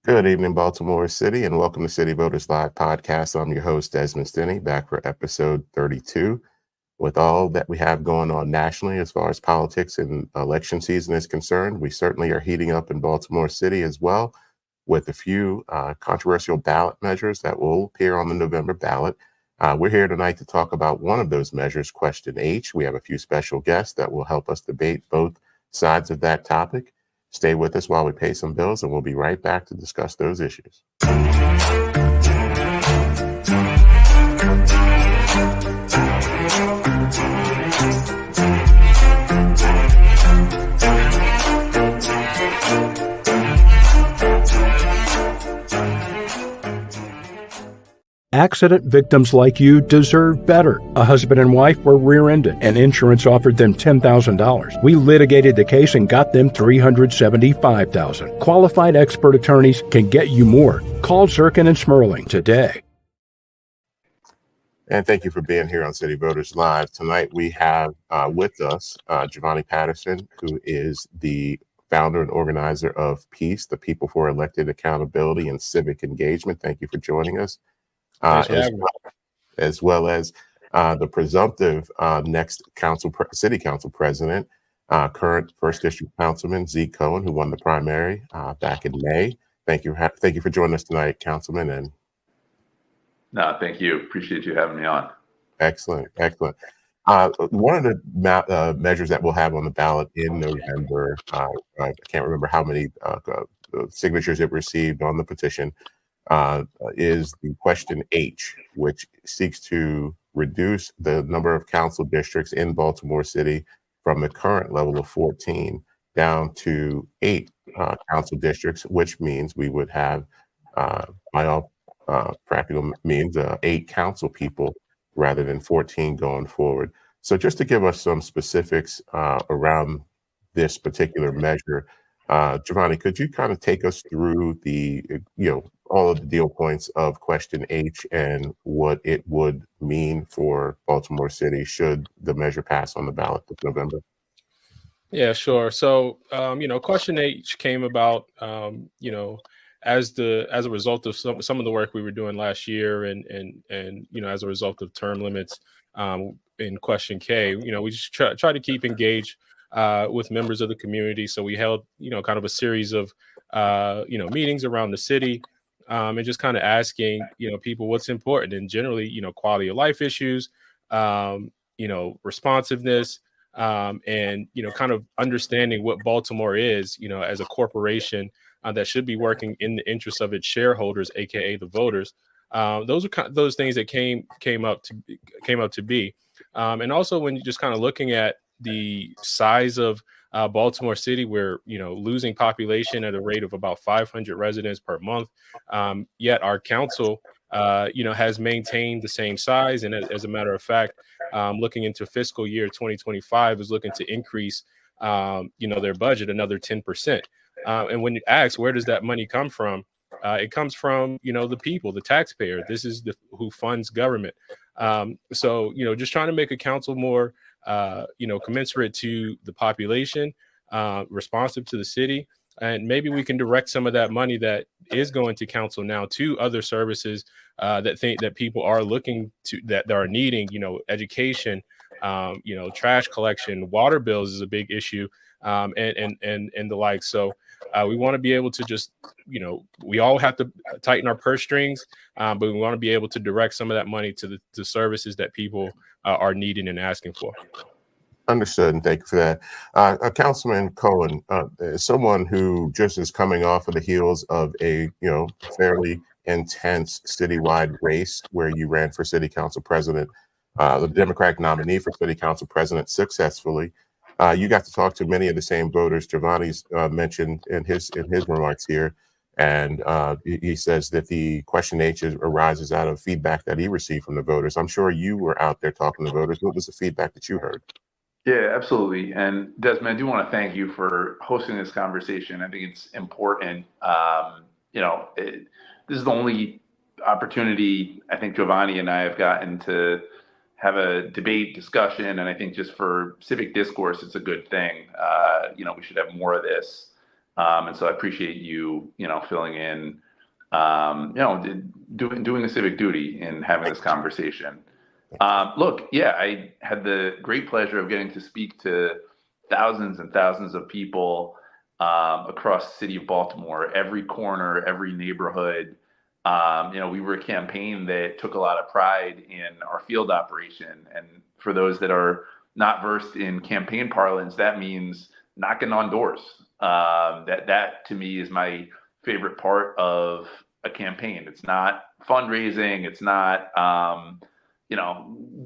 Good evening, Baltimore City, and welcome to City Voters Live podcast. I'm your host, Desmond Stinney, back for episode 32. With all that we have going on nationally as far as politics and election season is concerned, we certainly are heating up in Baltimore City as well, with a few controversial ballot measures that will appear on the November ballot. We're here tonight to talk about one of those measures, Question H. We have a few special guests that will help us debate both sides of that topic. Stay with us while we pay some bills, and we'll be right back to discuss those issues. Accident victims like you deserve better. A husband and wife were rear-ended, and insurance offered them $10,000. We litigated the case and got them $375,000. Qualified expert attorneys can get you more. Call Zirkin and Smerling today. And thank you for being here on City Voters Live. Tonight we have with us Jovani Patterson, who is the founder and organizer of PEACE, the People for Elected Accountability and Civic Engagement. Thank you for joining us. As well as the presumptive next city council president, current first district councilman Zeke Cohen, who won the primary back in May. Thank you for joining us tonight, Councilman. And no, thank you. Appreciate you having me on. Excellent. One of the measures that we'll have on the ballot in November, I can't remember how many signatures it received on the petition, is the Question H, which seeks to reduce the number of council districts in Baltimore City from the current level of 14 down to 8 council districts, which means we would have, by all practical means, 8 council people rather than 14 going forward. So just to give us some specifics around this particular measure, Jovani, could you kind of take us through the, all of the deal points of Question H and what it would mean for Baltimore City should the measure pass on the ballot this November? Yeah, sure. So, Question H came about, as a result of some of the work we were doing last year, and as a result of term limits in Question K. We just try to keep engaged with members of the community. So we held, kind of a series of, meetings around the city, and just kind of asking, people what's important, and generally, quality of life issues, responsiveness, and, kind of understanding what Baltimore is, as a corporation that should be working in the interest of its shareholders, aka the voters. Those are those things that came up to be, and also when you're just kind of looking at the size of Baltimore City, we're losing population at a rate of about 500 residents per month. Yet our council, has maintained the same size, and as a matter of fact, looking into fiscal year 2025, is looking to increase, their budget another 10%. And when you ask where does that money come from, it comes from the people, the taxpayer. This is who funds government. So just trying to make a council more commensurate to the population, responsive to the city, and maybe we can direct some of that money that is going to council now to other services that people are looking to, that are needing, education, trash collection, water bills is a big issue, and the like. So we want to be able to just, we all have to tighten our purse strings, but we want to be able to direct some of that money to the services that people are needing and asking for. Understood, and thank you for that. Councilman Cohen, someone who just is coming off of the heels of a fairly intense citywide race where you ran for city council president, the Democratic nominee for city council president successfully. You got to talk to many of the same voters Jovani's mentioned in his remarks here, and he says that the Question H arises out of feedback that he received from the voters. I'm sure you were out there talking to voters. What was the feedback that you heard? Yeah, absolutely. And Desmond, I do want to thank you for hosting this conversation. I think it's important. This is the only opportunity I think Jovani and I have gotten to have a debate discussion. And I think just for civic discourse, it's a good thing. We should have more of this. And so I appreciate you, filling in, doing the civic duty in having this conversation. Look, yeah, I had the great pleasure of getting to speak to thousands and thousands of people across the city of Baltimore, every corner, every neighborhood. We were a campaign that took a lot of pride in our field operation. And for those that are not versed in campaign parlance, that means knocking on doors. That to me is my favorite part of a campaign. It's not fundraising. It's not,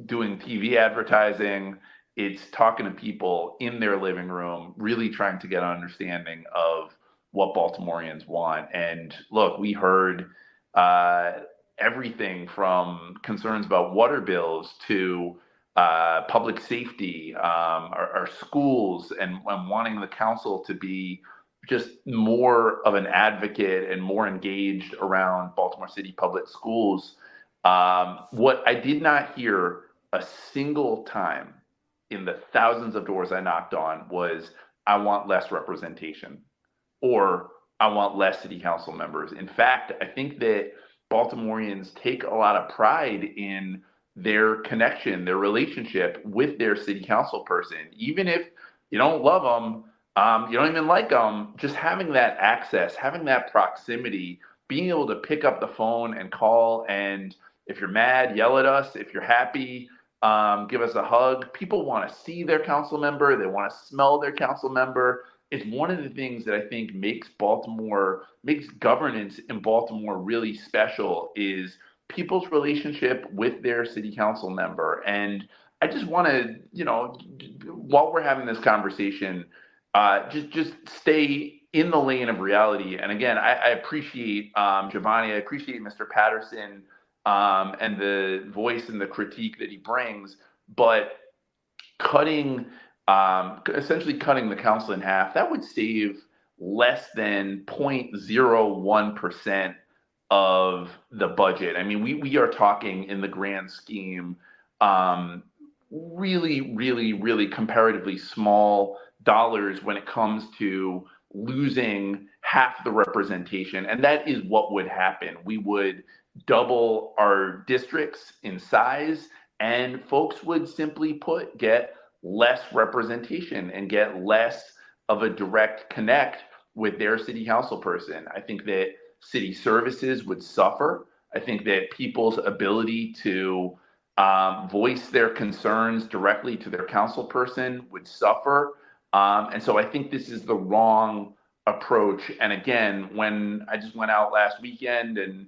doing TV advertising. It's talking to people in their living room, really trying to get an understanding of what Baltimoreans want. And look, we heard everything from concerns about water bills to public safety, our schools, and wanting the council to be just more of an advocate and more engaged around Baltimore City public schools. What I did not hear a single time in the thousands of doors I knocked on was, I want less representation, or I want less city council members. In fact, I think that Baltimoreans take a lot of pride in their connection, their relationship with their city council person. Even if you don't love them, you don't even like them, just having that access, having that proximity, being able to pick up the phone and call, and if you're mad, yell at us. If you're happy, give us a hug. People want to see their council member. They want to smell their council member. It's one of the things that I think makes governance in Baltimore really special, is people's relationship with their city council member. And I just want to, while we're having this conversation, just stay in the lane of reality. And again, I appreciate Jovani. I appreciate Mr. Patterson and the voice and the critique that he brings, but essentially cutting the council in half, that would save less than 0.01% of the budget. I mean, we are talking in the grand scheme, really, really, really comparatively small dollars when it comes to losing half the representation. And that is what would happen. We would double our districts in size, and folks would simply get less representation and get less of a direct connect with their city council person. I think that city services would suffer. I think that people's ability to voice their concerns directly to their council person would suffer. And so I think this is the wrong approach. And again, when I just went out last weekend and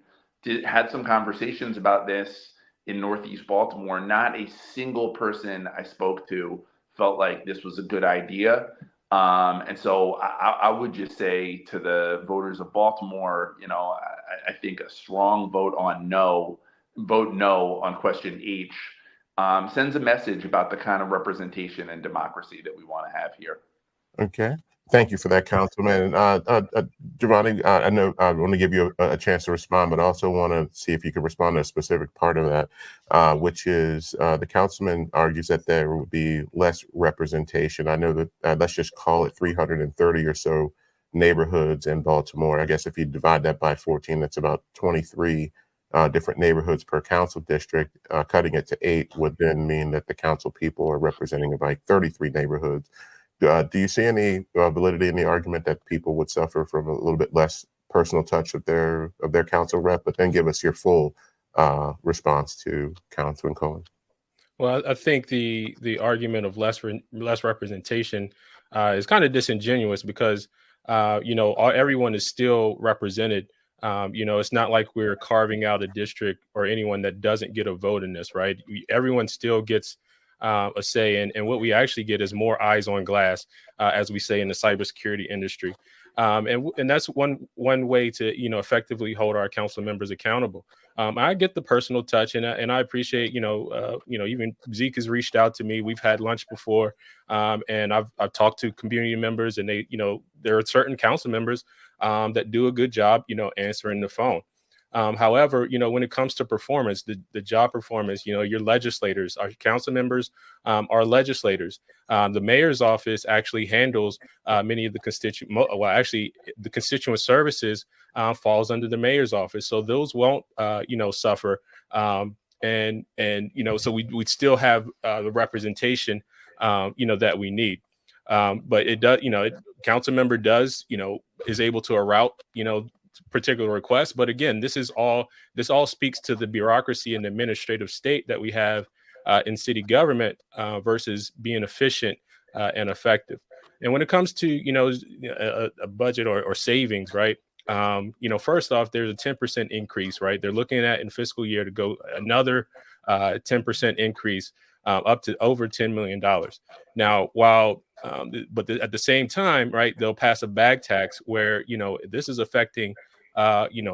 had some conversations about this in Northeast Baltimore, not a single person I spoke to felt like this was a good idea. And so I would just say to the voters of Baltimore, I think a strong vote no on question H sends a message about the kind of representation and democracy that we want to have here. Okay. Thank you for that, Councilman. Jovani, I know I want to give you a chance to respond, but I also want to see if you could respond to a specific part of that, which is the councilman argues that there would be less representation. I know that let's just call it 330 or so neighborhoods in Baltimore. I guess if you divide that by 14, that's about 23 different neighborhoods per council district. Cutting it to 8 would then mean that the council people are representing about 33 neighborhoods. Do you see any validity in the argument that people would suffer from a little bit less personal touch of their council rep? But then give us your full response to Councilman Cohen. Well, I think the argument of less representation is kind of disingenuous because everyone is still represented. It's not like we're carving out a district or anyone that doesn't get a vote in this, right? Everyone still gets a say, and what we actually get is more eyes on glass, as we say in the cybersecurity industry, and that's one way to effectively hold our council members accountable. I get the personal touch, and I appreciate even Zeke has reached out to me. We've had lunch before, and I've talked to community members, and they there are certain council members that do a good job answering the phone. However, when it comes to performance, the job performance, your legislators, our council members, are legislators. The mayor's office actually handles many of the the constituent services falls under the mayor's office, so those won't, suffer. So we still have the representation, that we need. But it does, council member does, is able to route, particular requests. But again, this all speaks to the bureaucracy and administrative state that we have in city government versus being efficient and effective. And when it comes to a budget or savings, right? First off, there's a 10% increase, right? They're looking at in fiscal year to go another 10% increase up to over $10 million. Now, while at the same time, right, they'll pass a bag tax where, this is affecting,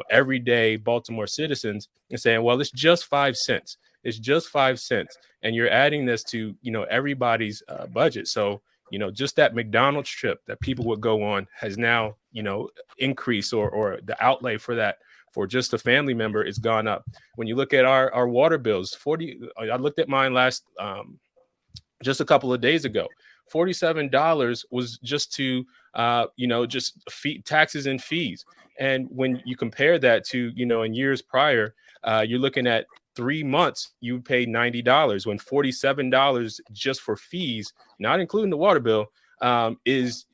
everyday Baltimore citizens and saying, well, it's just 5 cents. It's just 5 cents. And you're adding this to, everybody's budget. So, just that McDonald's trip that people would go on has now, increased or the outlay for that for just a family member is gone up. When you look at our water bills, I looked at mine just a couple of days ago. $47 was just to, taxes and fees. And when you compare that to, in years prior, you're looking at 3 months, you paid $90 when $47 just for fees, not including the water bill, is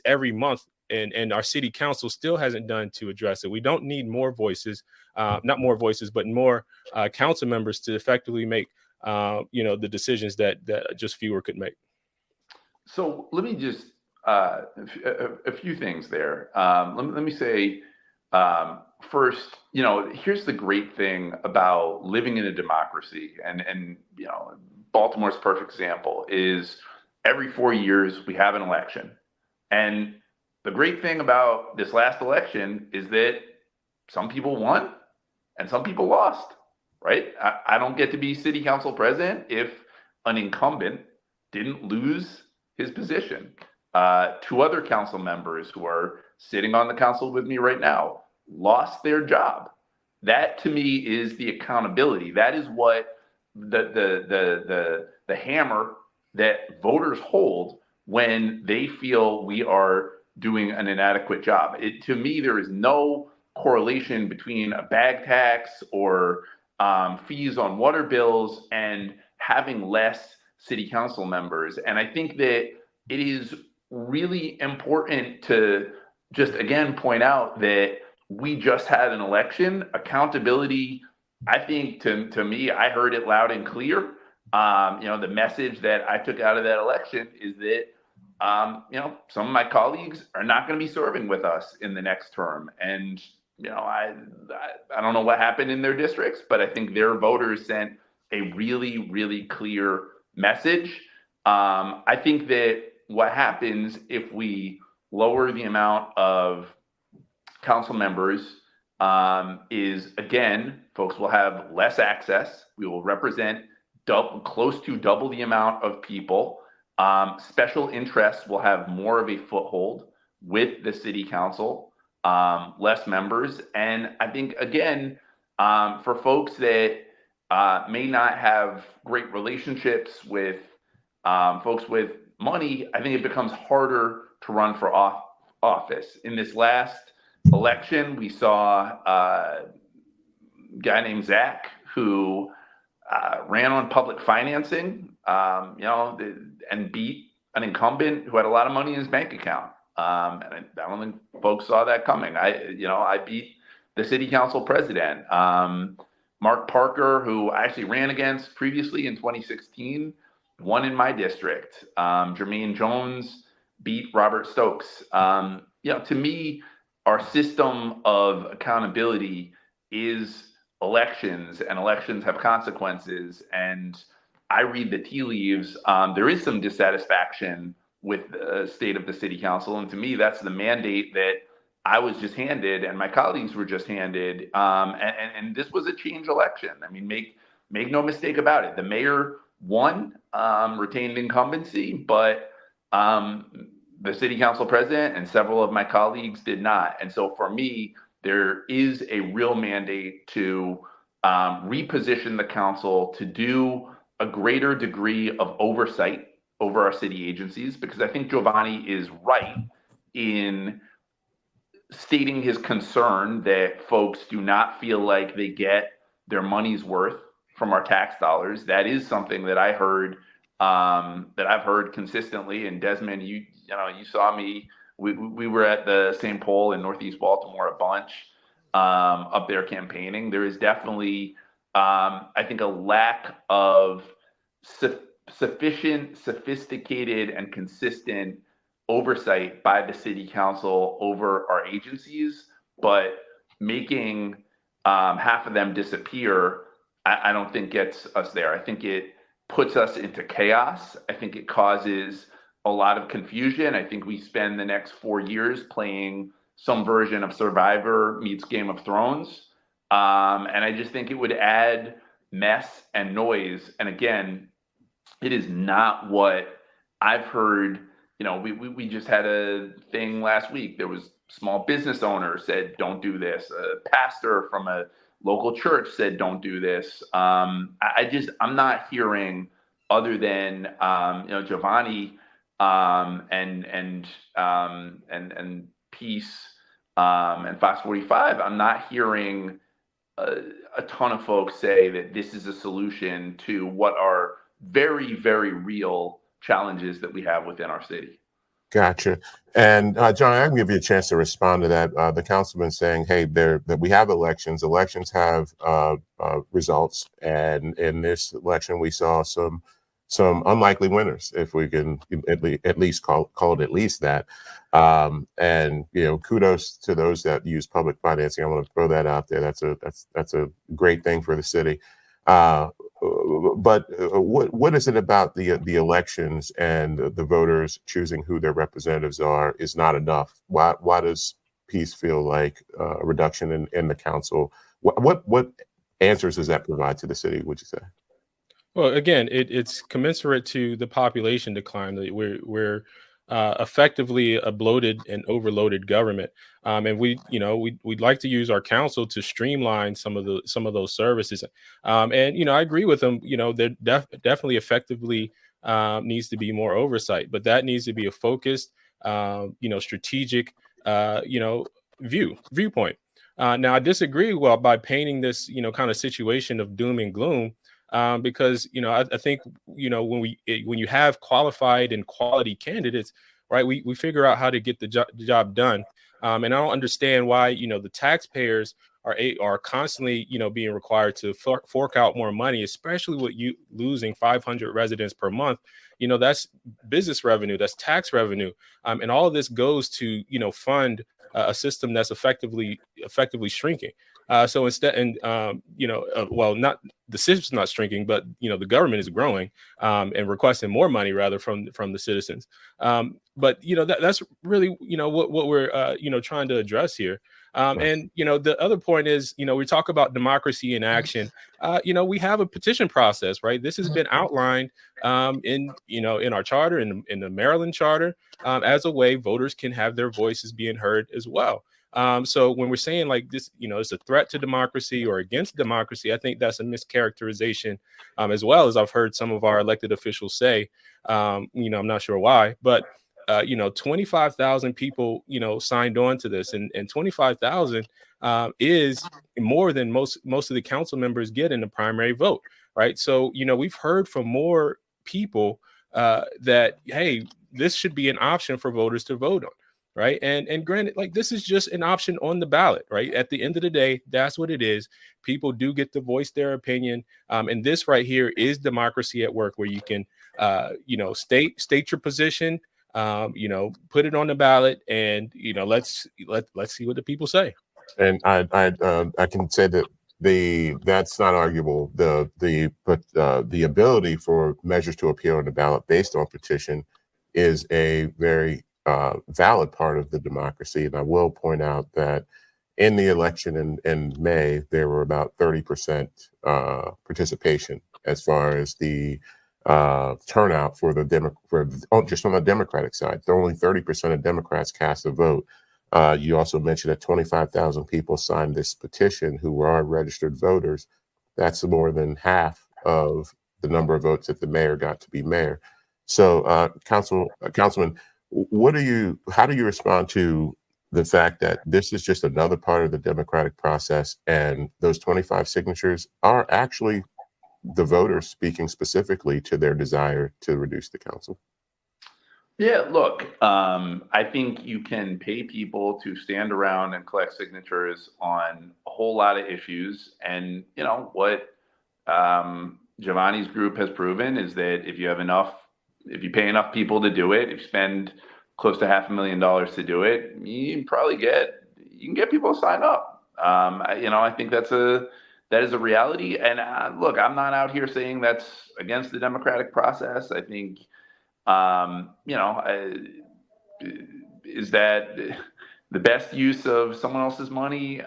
every month. And our city council still hasn't done to address it. We don't need more voices, not more voices, but more council members to effectively make, the decisions that just fewer could make. So let me just a few things there. Let me say first, here's the great thing about living in a democracy, and Baltimore's perfect example is every 4 years we have an election, and the great thing about this last election is that some people won and some people lost. Right? I don't get to be city council president if an incumbent didn't lose his position. 2 other council members who are sitting on the council with me right now lost their job. That to me is the accountability. That is what the hammer that voters hold when they feel we are doing an inadequate job. To me, there is no correlation between a bag tax or fees on water bills and having less city council members. And I think that it is really important to just again point out that we just had an election. Accountability, I think to me, I heard it loud and clear. The message that I took out of that election is that some of my colleagues are not going to be serving with us in the next term. And I don't know what happened in their districts, but I think their voters sent a really, really clear message. I think that what happens if we lower the amount of council members is, again, folks will have less access. We will represent close to double the amount of people. Special interests will have more of a foothold with the city council, less members. And I think, again, for folks that may not have great relationships with folks with money, I think it becomes harder to run for office. In this last election, we saw a guy named Zeke who ran on public financing, and beat an incumbent who had a lot of money in his bank account. And I don't think folks saw that coming. I beat the city council president, Mark Parker, who I actually ran against previously in 2016, won in my district. Jermaine Jones beat Robert Stokes. To me, our system of accountability is elections, and elections have consequences. And I read the tea leaves. There is some dissatisfaction with the state of the city council. And to me, that's the mandate that I was just handed and my colleagues were just handed. And this was a change election. I mean, make no mistake about it. The mayor won, retained incumbency, but the city council president and several of my colleagues did not. And so for me, there is a real mandate to reposition the council to do a greater degree of oversight over our city agencies, because I think Jovani is right in stating his concern that folks do not feel like they get their money's worth from our tax dollars. That is something that I heard, that I've heard consistently. And Desmond, you saw me. We were at the same poll in Northeast Baltimore a bunch, up there campaigning. There is definitely, I think, a lack of sufficient, sophisticated, and consistent oversight by the city council over our agencies, but making half of them disappear, I don't think gets us there. I think it puts us into chaos. I think it causes a lot of confusion. I think we spend the next 4 years playing some version of Survivor meets Game of Thrones. And I just think it would add mess and noise. And again, it is not what I've heard. We just had a thing last week. There was small business owner said, don't do this. A pastor from a local church said, don't do this. I'm not hearing, other than, Jovani, and Peace, and Fox 45, I'm not hearing a ton of folks say that this is a solution to what are very, very real challenges that we have within our city. Gotcha. And John, I can give you a chance to respond to that. The councilman saying, "Hey, that we have elections. Elections have results, and in this election, we saw some unlikely winners, if we can at least call it at least that." And kudos to those that use public financing. I want to throw that out there. That's a great thing for the city. But what is it about the elections and the voters choosing who their representatives are is not enough? Why does Peace feel like a reduction in the council? What answers does that provide to the city, would you say? Well, again, it's commensurate to the population decline. That we're effectively a bloated and overloaded government, and we'd like to use our council to streamline some of those services. And I agree with them. There definitely effectively needs to be more oversight, but that needs to be a focused, strategic, viewpoint. Now, I disagree by painting this kind of situation of doom and gloom. Because I think when you have qualified and quality candidates, right, we figure out how to get the job done. And I don't understand why the taxpayers are constantly being required to fork out more money, especially with you losing 500 residents per month. That's business revenue, that's tax revenue, and all of this goes to fund a system that's effectively shrinking. So instead, not the system's not shrinking, but the government is growing and requesting more money rather from the citizens. But that's really what we're trying to address here. And the other point is we talk about democracy in action. We have a petition process, right? This has been outlined in our charter, in the Maryland charter, as a way voters can have their voices being heard as well. So when we're saying like this, it's a threat to democracy or against democracy, I think that's a mischaracterization, as well as I've heard some of our elected officials say. I'm not sure why, but 25,000 people, signed on to this, and 25,000 is more than most of the council members get in the primary vote, right? So we've heard from more people that, hey, this should be an option for voters to vote on. Right. And granted, like, this is just an option on the ballot. Right. At the end of the day, that's what it is. People do get to voice their opinion. And this right here is democracy at work, where you can, state your position, put it on the ballot, and, let's see what the people say. And I can say that that's not arguable. But the ability for measures to appear on the ballot based on petition is a very valid part of the democracy. And I will point out that in the election in May, there were about 30% participation as far as the turnout for just on the Democratic side. So only 30% of Democrats cast a vote. You also mentioned that 25,000 people signed this petition who are registered voters. That's more than half of the number of votes that the mayor got to be mayor. So, Councilman, how do you respond to the fact that this is just another part of the democratic process, and those 25 signatures are actually the voters speaking specifically to their desire to reduce the council? Yeah, look, I think you can pay people to stand around and collect signatures on a whole lot of issues. And you know what Jovani's group has proven is that if you pay enough people to do it, if you spend close to $500,000 to do it, you can get people to sign up. I think that is a reality. And look, I'm not out here saying that's against the democratic process. I think is that the best use of someone else's money?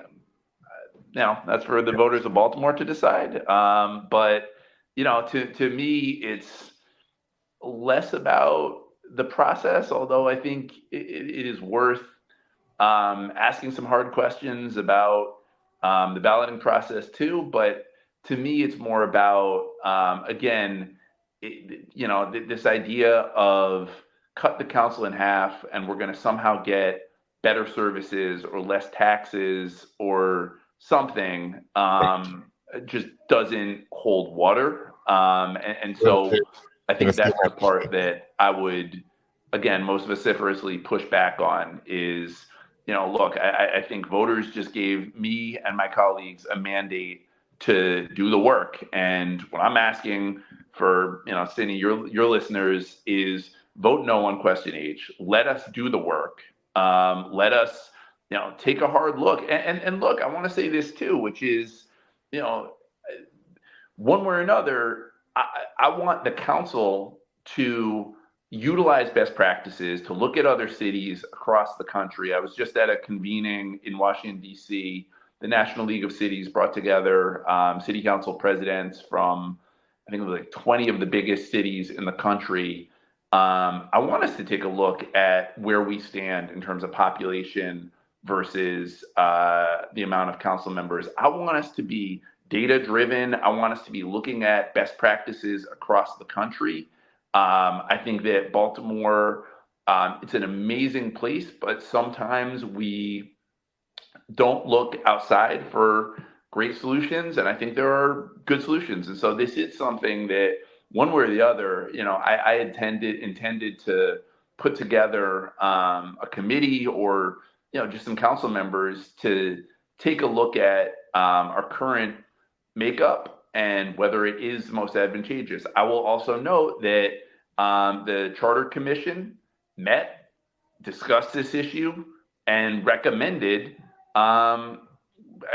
That's for the voters of Baltimore to decide. But to me, it's less about the process, although I think it is worth asking some hard questions about the balloting process too. But to me, it's more about, again, this idea of cut the council in half and we're going to somehow get better services or less taxes or something, just doesn't hold water. And so I think that's the part that I would, again, most vociferously push back on is, look, I think voters just gave me and my colleagues a mandate to do the work. And what I'm asking for, Cindy, your listeners, is vote no on question H. Let us do the work. Let us, take a hard look. And look, I want to say this too, which is, one way or another, I want the council to utilize best practices, to look at other cities across the country. I was just at a convening in Washington, D.C. The National League of Cities brought together city council presidents from, I think it was like 20 of the biggest cities in the country. I want us to take a look at where we stand in terms of population versus the amount of council members. I want us to be data driven. I want us to be looking at best practices across the country. I think that Baltimore, it's an amazing place, but sometimes we don't look outside for great solutions. And I think there are good solutions. And so this is something that one way or the other, I intended to put together a committee or, just some council members to take a look at our current makeup and whether it is most advantageous. I will also note that the Charter Commission met, discussed this issue, and recommended, I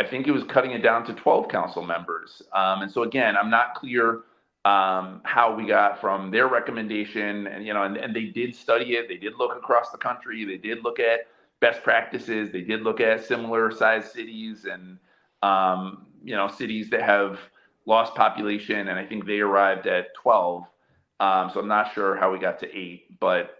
think it was cutting it down to 12 council members. And so again, I'm not clear how we got from their recommendation, and they did study it. They did look across the country. They did look at best practices. They did look at similar sized cities and, cities that have lost population. And I think they arrived at 12. So I'm not sure how we got to 8. But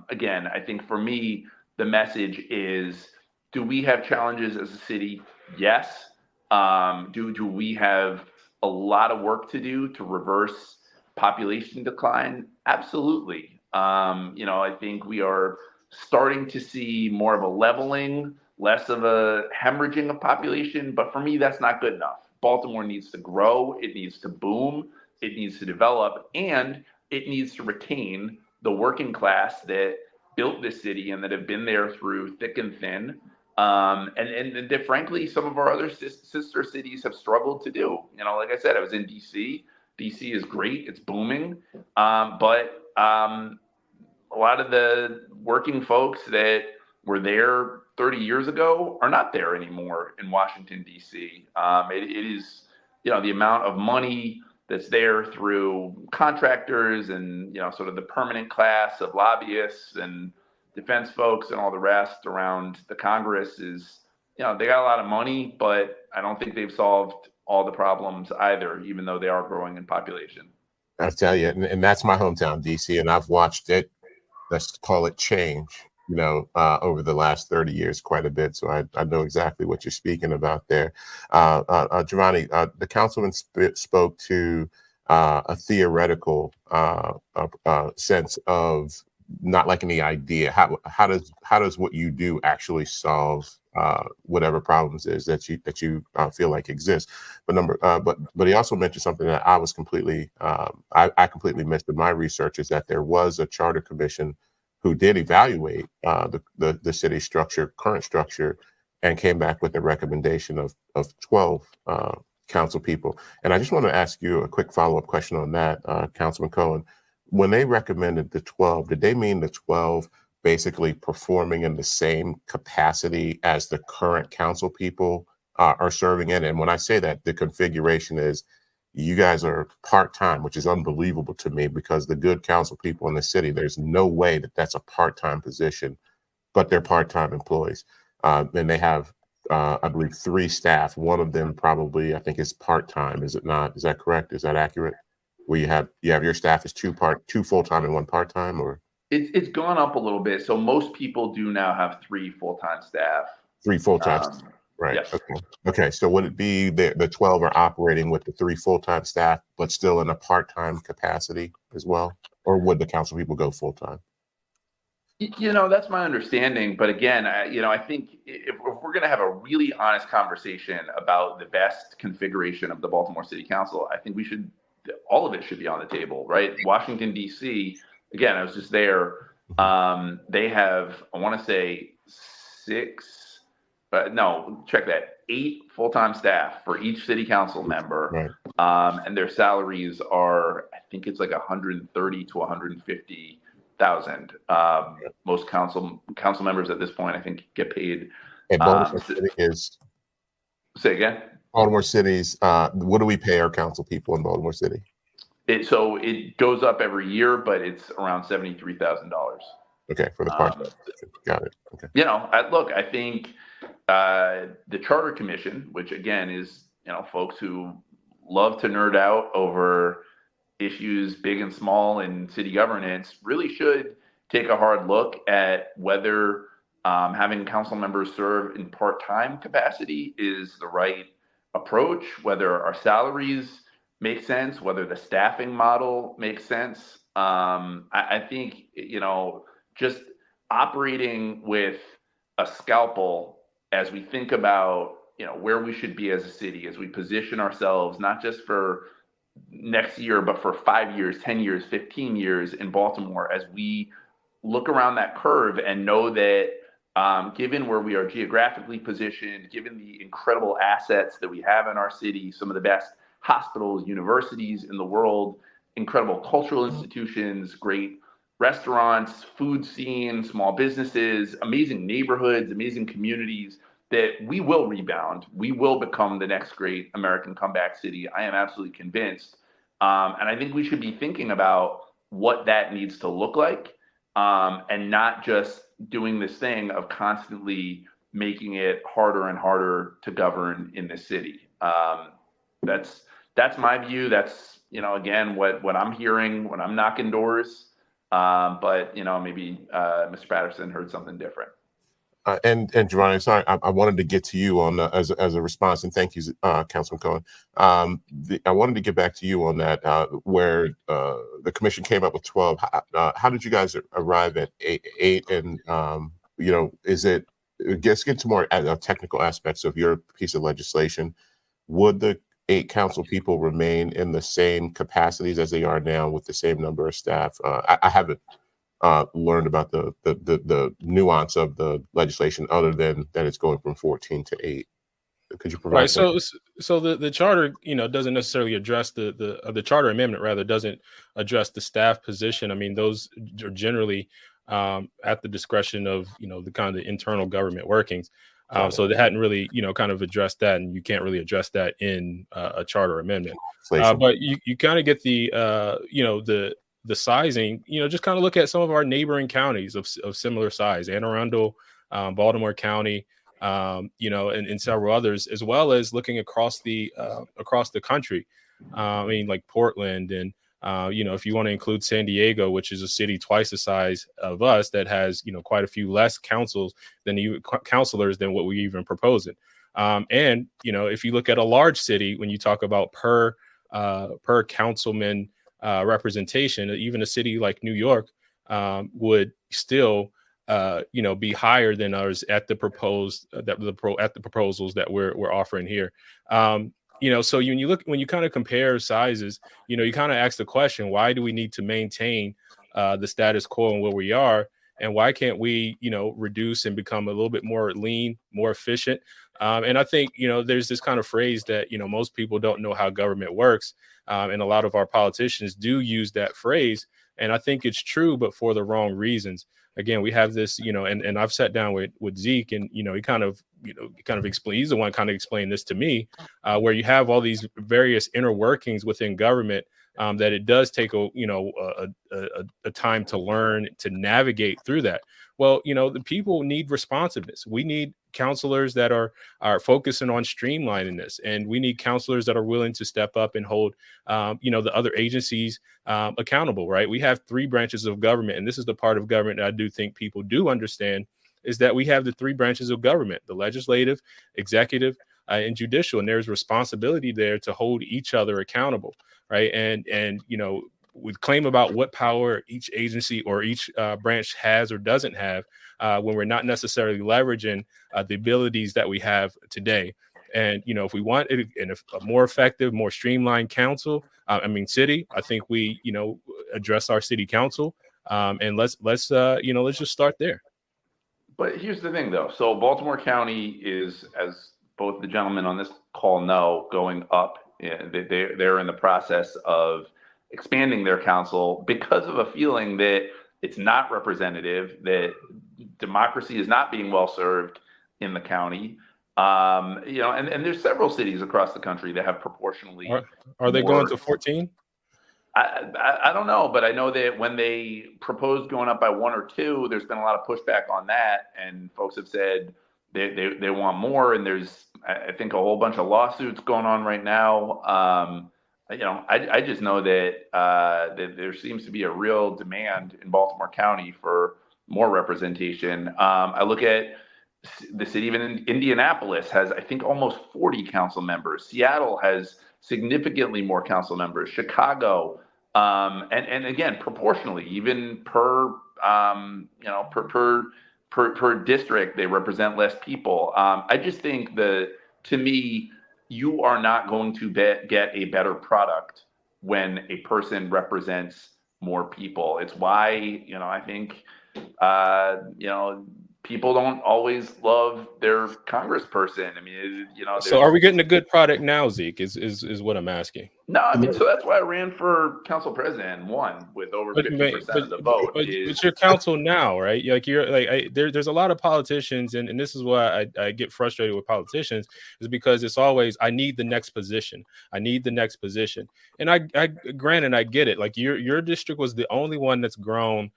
again, I think for me, the message is, do we have challenges as a city? Yes. Do we have a lot of work to do to reverse population decline? Absolutely. I think we are starting to see more of a leveling, less of a hemorrhaging of population. But for me, that's not good enough. Baltimore needs to grow. It needs to boom. It needs to develop. And it needs to retain the working class that built this city and that have been there through thick and thin. And that frankly, some of our other sister cities have struggled to do. Like I said, I was in DC. DC is great. It's booming. But a lot of the working folks that were there 30 years ago are not there anymore in Washington, D.C. It is, the amount of money that's there through contractors and, sort of the permanent class of lobbyists and defense folks and all the rest around the Congress is, they got a lot of money, but I don't think they've solved all the problems either, even though they are growing in population. I tell you, and that's my hometown, DC, and I've watched it, let's call it change over the last 30 years quite a bit. So I know exactly what you're speaking about there. Jovani, the councilman spoke to a theoretical sense of not liking the idea. How does what you do actually solve whatever problems is that you feel like exist? But he also mentioned something that I was completely I completely missed in my research, is that there was a charter commission who did evaluate the city structure, current structure, and came back with a recommendation of 12 council people. And I just want to ask you a quick follow-up question on that, Councilman Cohen. When they recommended the 12, did they mean the 12 basically performing in the same capacity as the current council people are serving in? And when I say that, the configuration is you guys are part-time, which is unbelievable to me, because the good council people in the city, there's no way that that's a part-time position, but they're part-time employees. And they have, I believe, 3 staff. One of them probably, I think, is part-time. Is it not? Is that correct? Is that accurate? Where you have your staff is 2 full-time and 1 part-time, or? It's gone up a little bit. So most people do now have 3 full-time staff. 3 full-time. Right. Yes. Okay. So would it be the 12 are operating with the 3 full-time staff, but still in a part-time capacity as well? Or would the council people go full-time? That's my understanding. But again, I think if we're going to have a really honest conversation about the best configuration of the Baltimore City Council, I think all of it should be on the table, right? Washington, D.C., again, I was just there. They have, I want to say 8 full-time staff for each city council member. Right. And their salaries are, I think it's like 130 to 150,000. Most council members at this point, I think, get paid. And Baltimore City is. Say again. Baltimore City's. What do we pay our council people in Baltimore City? So it goes up every year, but it's around $73,000. Okay, for the part-time. Got it. Okay. I think the Charter Commission, which again is folks who love to nerd out over issues big and small in city governance, really should take a hard look at whether having council members serve in part-time capacity is the right approach, whether our salaries make sense, whether the staffing model makes sense. I think, just operating with a scalpel as we think about, where we should be as a city, as we position ourselves, not just for next year, but for 5 years, 10 years, 15 years in Baltimore, as we look around that curve and know that given where we are geographically positioned, given the incredible assets that we have in our city, some of the best hospitals, universities in the world, incredible cultural institutions, great restaurants, food scene, small businesses, amazing neighborhoods, amazing communities, that we will rebound. We will become the next great American comeback city. I am absolutely convinced. And I think we should be thinking about what that needs to look like, and not just doing this thing of constantly making it harder and harder to govern in this city. That's my view. That's, again, what I'm hearing when I'm knocking doors. But maybe Mr. Patterson heard something different. And Jovani, sorry, I wanted to get to you on as a response, and thank you, Councilman Cohen. I wanted to get back to you on that, where the commission came up with 12. How did you guys arrive at eight? And is it? Let's get to more technical aspects of your piece of legislation. Would the 8 council people remain in the same capacities as they are now with the same number of staff? I haven't learned about the nuance of the legislation other than that it's going from 14 to 8. Could you provide? Right. So the charter, doesn't necessarily address the charter amendment, rather doesn't address the staff position. I mean, those are generally at the discretion of, the kind of the internal government workings. So they hadn't really, kind of addressed that, and you can't really address that in a charter amendment. But you kind of get the sizing, just kind of look at some of our neighboring counties of similar size, Anne Arundel, Baltimore County, and several others, as well as looking across the country. I mean, like Portland and If you want to include San Diego, which is a city twice the size of us that has, quite a few less councilors than what we even proposing. And if you look at a large city, when you talk about per councilman representation, even a city like New York would still be higher than ours at the proposals that we're offering here. So when you kind of compare sizes, you kind of ask the question, why do we need to maintain the status quo and where we are? And why can't we, reduce and become a little bit more lean, more efficient? And I think, there's this kind of phrase that, most people don't know how government works. And a lot of our politicians do use that phrase. And I think it's true, but for the wrong reasons. Again, we have this, and I've sat down with Zeke, and, he kind of explained, he's the one kind of explained this to me, where you have all these various inner workings within government, that it does take a time to learn to navigate through that. Well, the people need responsiveness. We need counselors that are focusing on streamlining this, and we need counselors that are willing to step up and hold the other agencies accountable. Right? We have 3 branches of government, and this is the part of government that I do think people do understand, is that we have the 3 branches of government: the legislative, executive, and judicial, and there's responsibility there to hold each other accountable. Right. And we claim about what power each agency or each branch has or doesn't have, when we're not necessarily leveraging the abilities that we have today. And, if we want a more effective, more streamlined city, I think we, address our city council, and let's just start there. But here's the thing, though. So Baltimore County is, as both the gentlemen on this call know, going up. They're in the process of expanding their council because of a feeling that it's not representative, that democracy is not being well served in the county. And there's several cities across the country that have proportionally. Are they going to 14? I don't know, but I know that when they proposed going up by 1 or 2, there's been a lot of pushback on that, and folks have said they want more, and there's, I think, a whole bunch of lawsuits going on right now. I just know that there seems to be a real demand in Baltimore County for more representation. I look at the city of Indianapolis has, I think, almost 40 council members. Seattle has significantly more council members. Chicago, and again, proportionally, even per district, they represent less people. I just think that, to me, you are not going to get a better product when a person represents more people. It's why, I think, people don't always love their congressperson. I mean, So are we getting a good product now, Zeke, is what I'm asking? No, I mean, so that's why I ran for council president and won with over 50% of the vote. But your council now, right? Like there's a lot of politicians, and this is why I get frustrated with politicians, is because it's always, I need the next position. I need the next position. And I granted, I get it. Like your district was the only one that's grown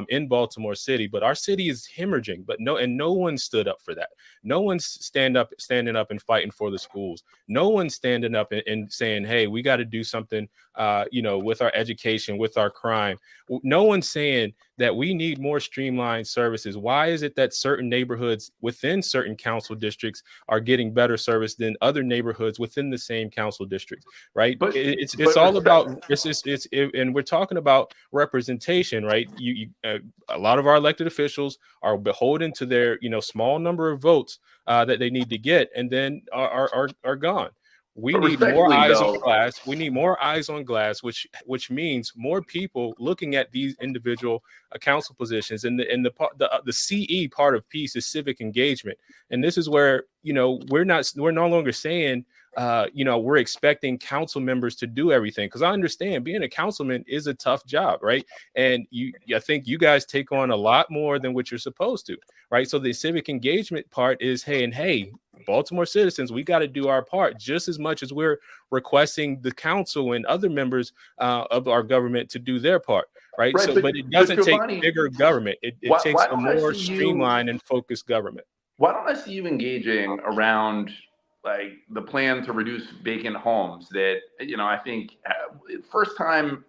in Baltimore City, but our city is hemorrhaging. But no one stood up for that. No one's standing up and fighting for the schools. No one's standing up and saying, hey, we got to do something, with our education, with our crime. No one's saying that we need more streamlined services. Why is it that certain neighborhoods within certain council districts are getting better service than other neighborhoods within the same council districts? Right. But it's all about and we're talking about representation, right? A lot of our elected officials are beholden to their, small number of votes that they need to get, and then are gone. We need more eyes on glass. We need more eyes on glass, which means more people looking at these individual council positions. And the CE part of peace is civic engagement. And this is where, we're no longer saying, we're expecting council members to do everything, because I understand being a councilman is a tough job, right? And I think you guys take on a lot more than what you're supposed to, right? So the civic engagement part is, hey, Baltimore citizens, we got to do our part just as much as we're requesting the council and other members of our government to do their part, right? But it doesn't take bigger government. It takes a more streamlined and focused government. Why don't I see you engaging around, like, the plan to reduce vacant homes that, I think first time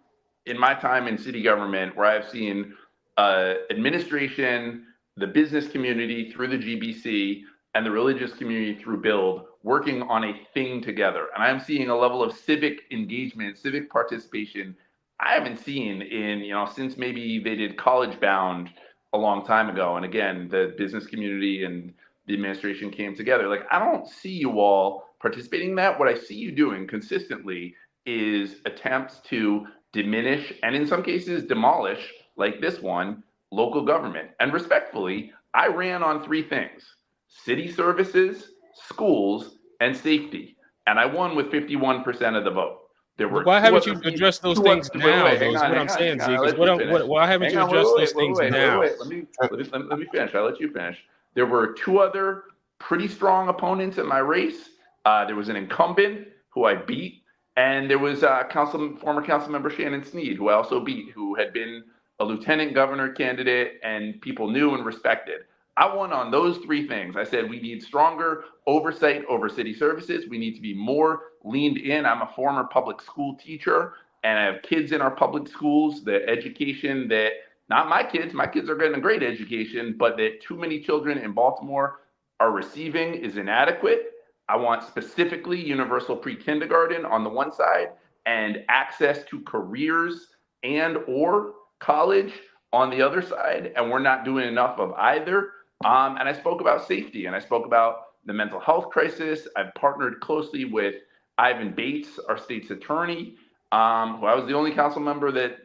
in my time in city government where I've seen administration, the business community through the GBC, and the religious community through Build working on a thing together. And I'm seeing a level of civic engagement, civic participation I haven't seen in, since maybe they did College Bound a long time ago. And again, the business community and the administration came together. Like, I don't see you all participating in that. What I see you doing consistently is attempts to diminish and in some cases demolish, like this one, local government. And respectfully, I ran on three things: city services, schools, and safety. And I won with 51% of the vote. There were why haven't you addressed those things now? Though, is what I'm saying, Zeke. Why haven't you addressed those things now? Let me finish. I'll let you finish. There were two other pretty strong opponents in my race. There was an incumbent who I beat, and there was former council member Shannon Sneed, who I also beat, who had been a lieutenant governor candidate and people knew and respected. I won on those three things. I said we need stronger oversight over city services. We need to be more leaned in. I'm a former public school teacher, and I have kids in our public schools. The education that, not my kids are getting a great education, but that too many children in Baltimore are receiving is inadequate. I want specifically universal pre-kindergarten on the one side and access to careers and or college on the other side, and we're not doing enough of either. And I spoke about safety, and I spoke about the mental health crisis. I've partnered closely with Ivan Bates, our state's attorney, who I was the only council member that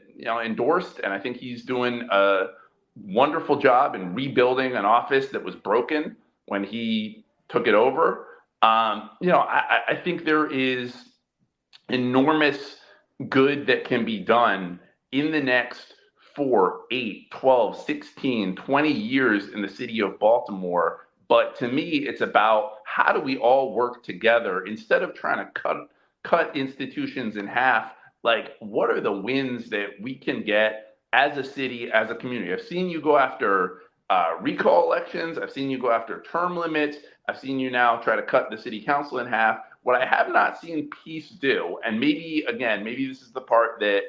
endorsed, and I think he's doing a wonderful job in rebuilding an office that was broken when he took it over. I think there is enormous good that can be done in the next 4, 8, 12, 16, 20 years in the city of Baltimore. But to me, it's about how do we all work together instead of trying to cut institutions in half. Like, what are the wins that we can get as a city, as a community? I've seen you go after recall elections. I've seen you go after term limits. I've seen you now try to cut the city council in half. What I have not seen peace do, and maybe this is the part that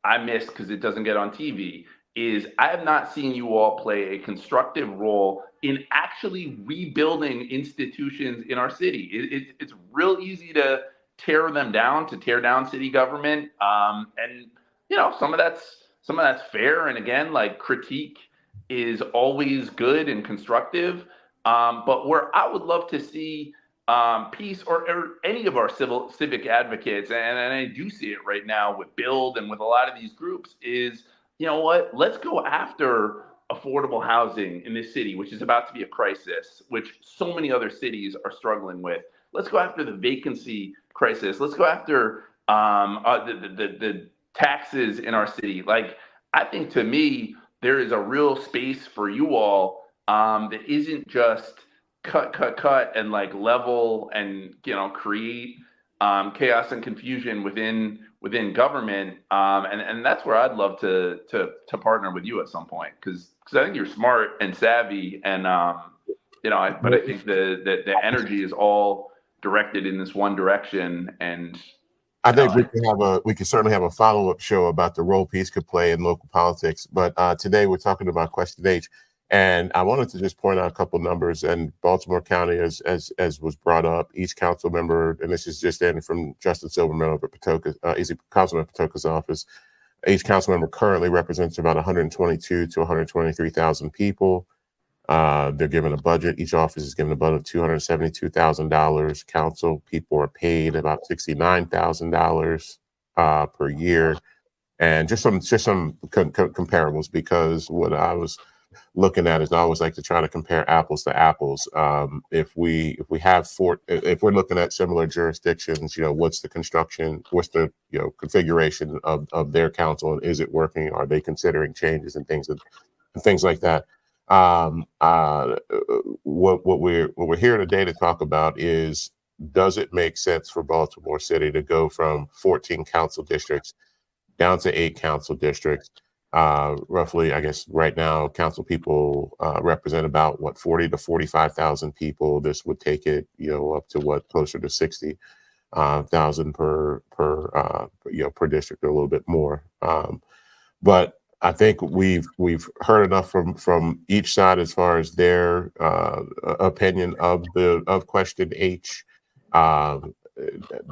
I missed because it doesn't get on TV, is I have not seen you all play a constructive role in actually rebuilding institutions in our city. It's real easy to tear them down, to tear down city government. And some of that's fair. And again, like, critique is always good and constructive. But where I would love to see peace or any of our civic advocates, and I do see it right now with Build and with a lot of these groups, is, let's go after affordable housing in this city, which is about to be a crisis, which so many other cities are struggling with. Let's go after the vacancy crisis. Let's go after the taxes in our city. Like, I think, to me, there is a real space for you all that isn't just cut and like level and create chaos and confusion within government, and that's where I'd love to partner with you at some point, because I think you're smart and savvy, and but I think the energy is all directed in this one direction. And I think we can certainly have a follow-up show about the role peace could play in local politics. But today we're talking about Question H, and I wanted to just point out a couple numbers. And Baltimore County, as was brought up, each council member, and this is just in from Justin Silverman over at Councilman Patoka's office, each council member currently represents about 122 to 123,000 people. They're given a budget. Each office is given a budget of $272,000. Council people are paid about $69,000 per year, and just some comparables, because what I was looking at is I always like to try to compare apples to apples. If we're looking at similar jurisdictions, what's the configuration of their council, and is it working? Are they considering changes and things like that? What we're here today to talk about is, does it make sense for Baltimore City to go from 14 council districts down to 8 council districts? Roughly, I guess right now, council people represent about 40 to 45,000 people. This would take it, up to closer to 60. thousand per district, or a little bit more. But I think we've heard enough from each side as far as their opinion of question H. Um,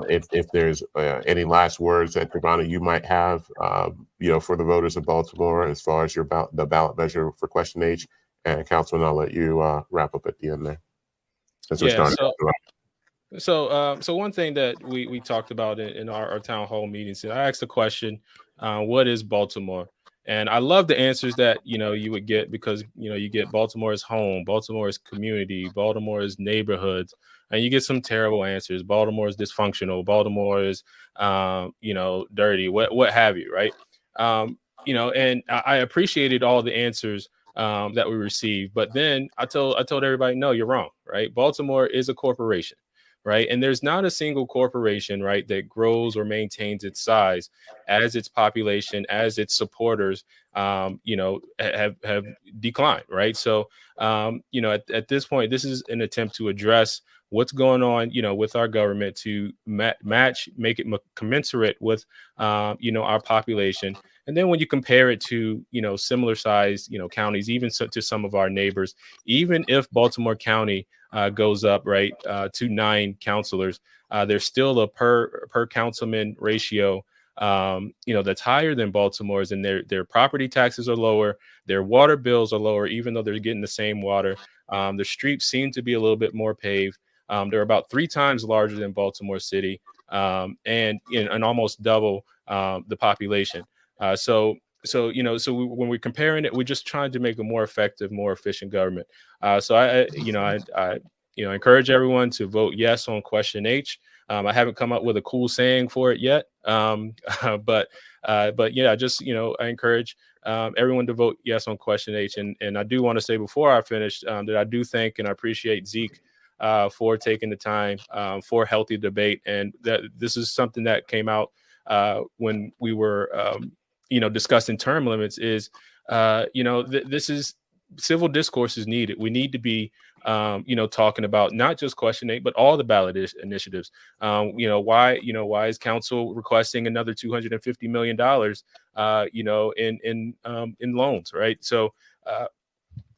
if there's any last words that Jovani you might have, for the voters of Baltimore as far as the ballot measure for question H, and Councilman, I'll let you wrap up at the end there. Since we're Yeah. starting. So one thing that we talked about in our town hall meetings, I asked the question, what is Baltimore? And I love the answers that you would get, because you get Baltimore is home, Baltimore is community, Baltimore is neighborhoods, and you get some terrible answers. Baltimore is dysfunctional, Baltimore is dirty, what have you, right? And I appreciated all the answers that we received, but then I told everybody, no, you're wrong, right? Baltimore is a corporation. Right. And there's not a single corporation, right, that grows or maintains its size as its population, as its supporters, have declined. Right. So, at this point, this is an attempt to address what's going on, with our government, to make it commensurate with, our population. And then when you compare it to, similar size, counties, even to some of our neighbors, even if Baltimore County goes up, right, to 9 counselors, there's still a per councilman ratio, that's higher than Baltimore's, and their property taxes are lower, their water bills are lower, even though they're getting the same water. The streets seem to be a little bit more paved. They're about 3 times larger than Baltimore City, and almost double the population. When we're comparing it, we're just trying to make a more effective, more efficient government. So I encourage everyone to vote yes on question H. I haven't come up with a cool saying for it yet, but yeah, I encourage everyone to vote yes on question H. And I do want to say before I finish that I do thank and I appreciate Zeke for taking the time for healthy debate, and that this is something that came out when we were discussing term limits. Is this is civil discourse is needed. We need to be talking about not just question 8, but all the ballot initiatives. Why is council requesting another $250 million in loans, right? So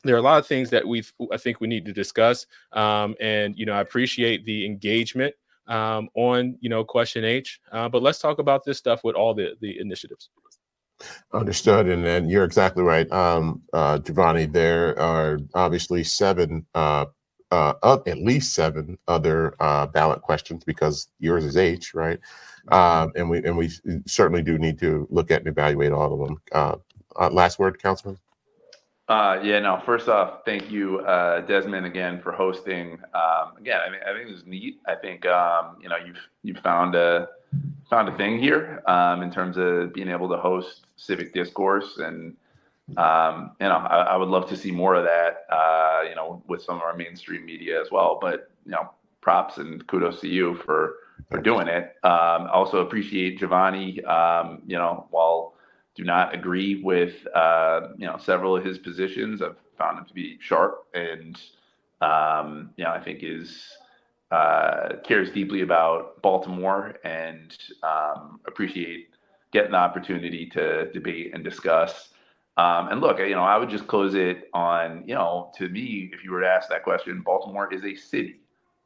there are a lot of things that I think we need to discuss, and I appreciate the engagement on question H, but let's talk about this stuff with all the initiatives. Understood, and you're exactly right, Jovani. There are obviously at least 7 other ballot questions, because yours is H, right? And we certainly do need to look at and evaluate all of them. Last word, Councilman. First off, thank you, Desmond, again for hosting. Again, I think this is neat. I think you've found a thing here in terms of being able to host civic discourse, and I would love to see more of that, with some of our mainstream media as well. But props and kudos to you for doing it. Also appreciate Jovani. While do not agree with several of his positions, I've found him to be sharp, and I think cares deeply about Baltimore, and appreciate getting the opportunity to debate and discuss. And look, I would just close it on, to me, if you were to ask that question, Baltimore is a city,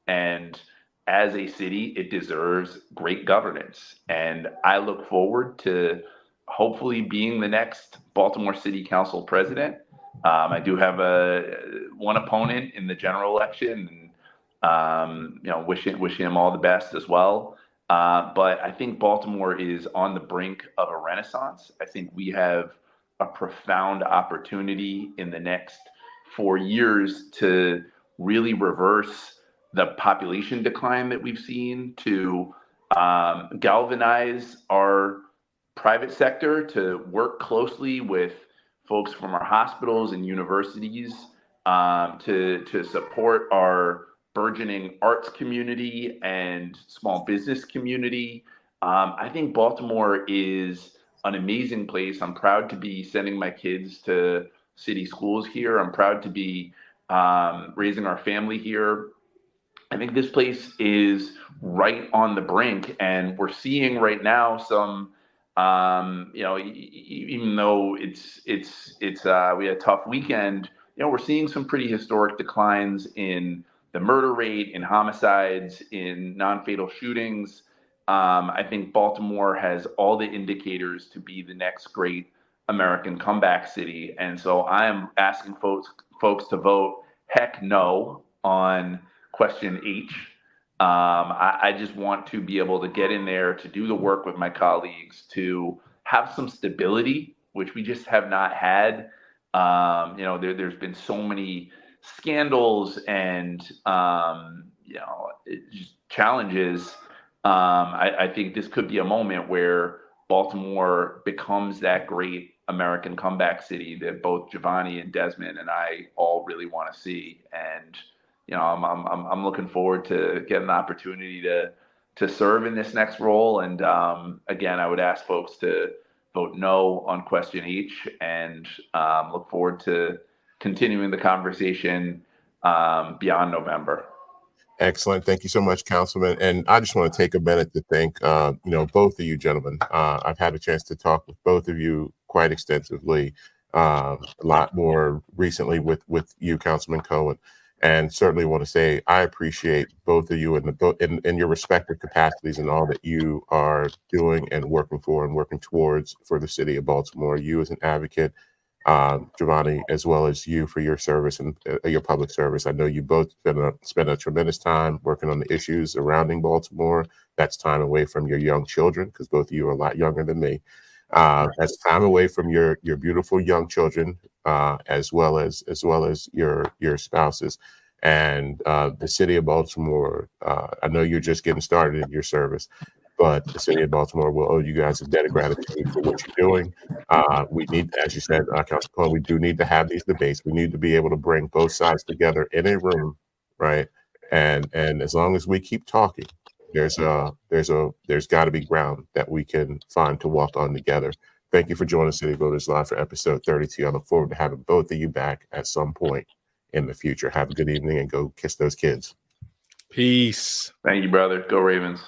and as a city, it deserves great governance. And I look forward to hopefully being the next Baltimore City Council president. I do have one opponent in the general election, and wish him all the best as well. But I think Baltimore is on the brink of a renaissance. I think we have a profound opportunity in the next 4 years to really reverse the population decline that we've seen, to galvanize our private sector, to work closely with folks from our hospitals and universities, to support our burgeoning arts community and small business community. I think Baltimore is an amazing place. I'm proud to be sending my kids to city schools here. I'm proud to be raising our family here. I think this place is right on the brink, and we're seeing right now some, even though we had a tough weekend, we're seeing some pretty historic declines in the murder rate, in homicides, in non-fatal shootings. I think Baltimore has all the indicators to be the next great American comeback city, and so I am asking folks to vote heck no on question H. I just want to be able to get in there to do the work with my colleagues, to have some stability, which we just have not had. There's been so many scandals and just challenges. I think this could be a moment where Baltimore becomes that great American comeback city that both Jovani and Desmond and I all really want to see. And I'm looking forward to getting the opportunity to serve in this next role. And again, I would ask folks to vote no on question H, and look forward to continuing the conversation beyond November. Excellent. Thank you so much, Councilman. And I just want to take a minute to thank, both of you gentlemen. I've had a chance to talk with both of you quite extensively, a lot more recently with you, Councilman Cohen. And certainly want to say I appreciate both of you in your respective capacities and all that you are doing and working for and working towards for the city of Baltimore. You as an advocate, Jovani, as well as you for your service and your public service. I know you both spent a tremendous time working on the issues surrounding Baltimore. That's time away from your young children, because both of you are a lot younger than me. That's time away from your beautiful young children, as well as your spouses. And the city of Baltimore, I know you're just getting started in your service, but the city of Baltimore will owe you guys a debt of gratitude for what you're doing. We need, as you said, Councilman Cohen, we do need to have these debates. We need to be able to bring both sides together in a room, right? And as long as we keep talking, there's got to be ground that we can find to walk on together. Thank you for joining City Voters Live for episode 32. I look forward to having both of you back at some point in the future. Have a good evening and go kiss those kids. Peace. Thank you, brother. Go Ravens.